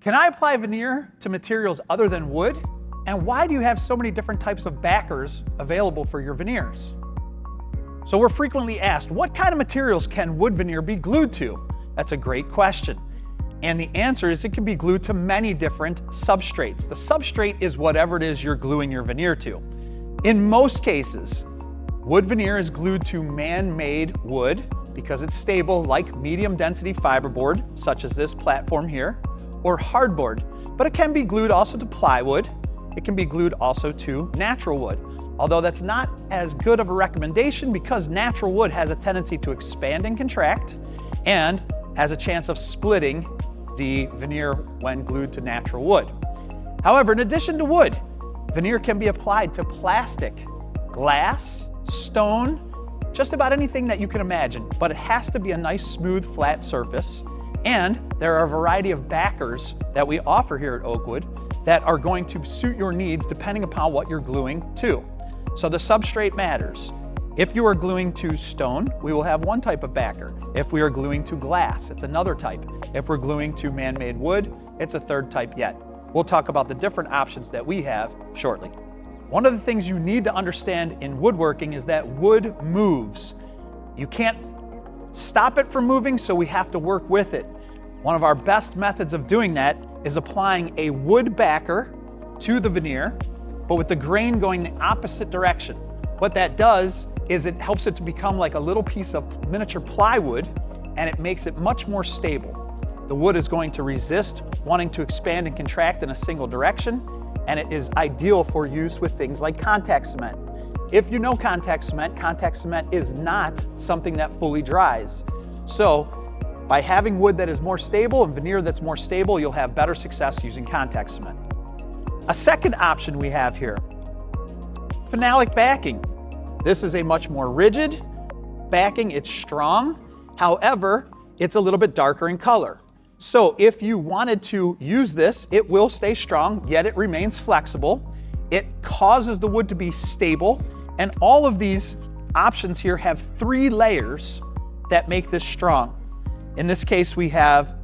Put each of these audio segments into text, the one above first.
Can I apply veneer to materials other than wood? And why do you have so many different types of backers available for your veneers? So we're frequently asked, what kind of materials can wood veneer be glued to? That's a great question. And the answer is it can be glued to many different substrates. The substrate is whatever it is you're gluing your veneer to. In most cases, wood veneer is glued to man-made wood because it's stable, like medium density fiberboard, such as this platform here, or hardboard, but it can be glued also to plywood. It can be glued also to natural wood, although that's not as good of a recommendation because natural wood has a tendency to expand and contract and has a chance of splitting the veneer when glued to natural wood. However, in addition to wood, veneer can be applied to plastic, glass, stone, just about anything that you can imagine, but it has to be a nice, smooth, flat surface. And there are a variety of backers that we offer here at Oakwood that are going to suit your needs depending upon what you're gluing to. So the substrate matters. If you are gluing to stone, we will have one type of backer. If we are gluing to glass, it's another type. If we're gluing to man-made wood, it's a third type yet. We'll talk about the different options that we have shortly. One of the things you need to understand in woodworking is that wood moves. You can't stop it from moving, so we have to work with it. One of our best methods of doing that is applying a wood backer to the veneer, but with the grain going the opposite direction. What that does is it helps it to become like a little piece of miniature plywood, and it makes it much more stable. The wood is going to resist wanting to expand and contract in a single direction, and it is ideal for use with things like contact cement. If you know contact cement is not something that fully dries. So by having wood that is more stable and veneer that's more stable, you'll have better success using contact cement. A second option we have here, phenolic backing. This is a much more rigid backing. It's strong. However, it's a little bit darker in color. So if you wanted to use this, it will stay strong, yet it remains flexible. It causes the wood to be stable. And all of these options here have 3 layers that make this strong. In this case, we have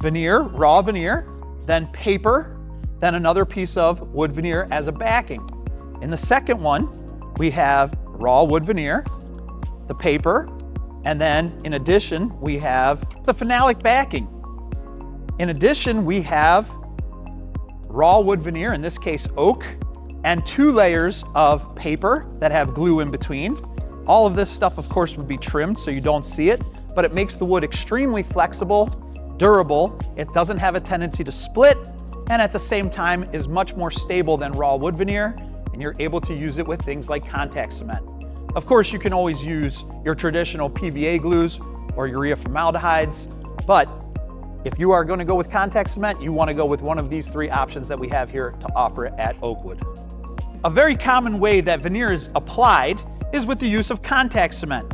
veneer, raw veneer, then paper, then another piece of wood veneer as a backing. In the second one, we have raw wood veneer, the paper, and then in addition, we have the phenolic backing. In addition, we have raw wood veneer, in this case oak, and 2 layers of paper that have glue in between. All of this stuff, of course, would be trimmed so you don't see it, but it makes the wood extremely flexible, durable. It doesn't have a tendency to split, and at the same time is much more stable than raw wood veneer, and you're able to use it with things like contact cement. Of course, you can always use your traditional PVA glues or urea formaldehydes, but if you are going to go with contact cement, you want to go with one of these 3 options that we have here to offer at Oakwood. A very common way that veneer is applied is with the use of contact cement.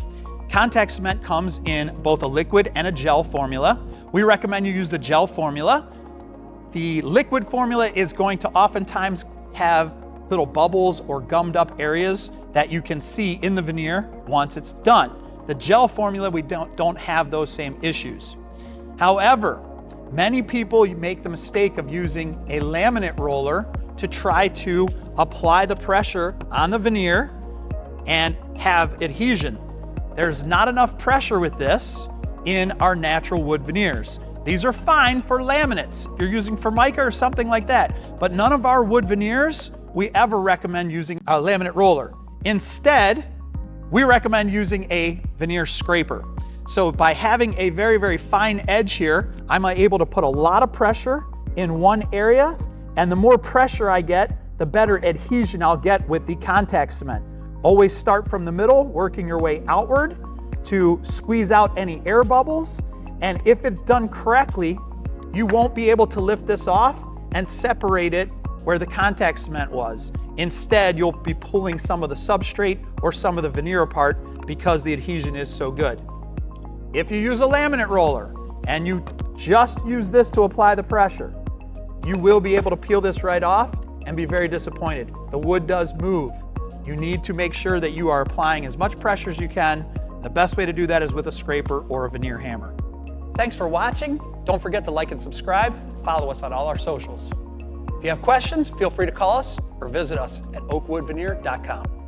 Contact cement comes in both a liquid and a gel formula. We recommend you use the gel formula. The liquid formula is going to oftentimes have little bubbles or gummed up areas that you can see in the veneer once it's done. The gel formula, we don't have those same issues. However, many people make the mistake of using a laminate roller to try to apply the pressure on the veneer and have adhesion. There's not enough pressure with this in our natural wood veneers. These are fine for laminates, if you're using Formica or something like that, but none of our wood veneers we ever recommend using a laminate roller. Instead, we recommend using a veneer scraper. So by having a very, very fine edge here, I'm able to put a lot of pressure in one area, and the more pressure I get, the better adhesion I'll get with the contact cement. Always start from the middle, working your way outward to squeeze out any air bubbles, and if it's done correctly, you won't be able to lift this off and separate it where the contact cement was. Instead, you'll be pulling some of the substrate or some of the veneer apart because the adhesion is so good. If you use a laminate roller and you just use this to apply the pressure, you will be able to peel this right off and be very disappointed. The wood does move. You need to make sure that you are applying as much pressure as you can. The best way to do that is with a scraper or a veneer hammer. Thanks for watching. Don't forget to like and subscribe. Follow us on all our socials. If you have questions, feel free to call us or visit us at oakwoodveneer.com.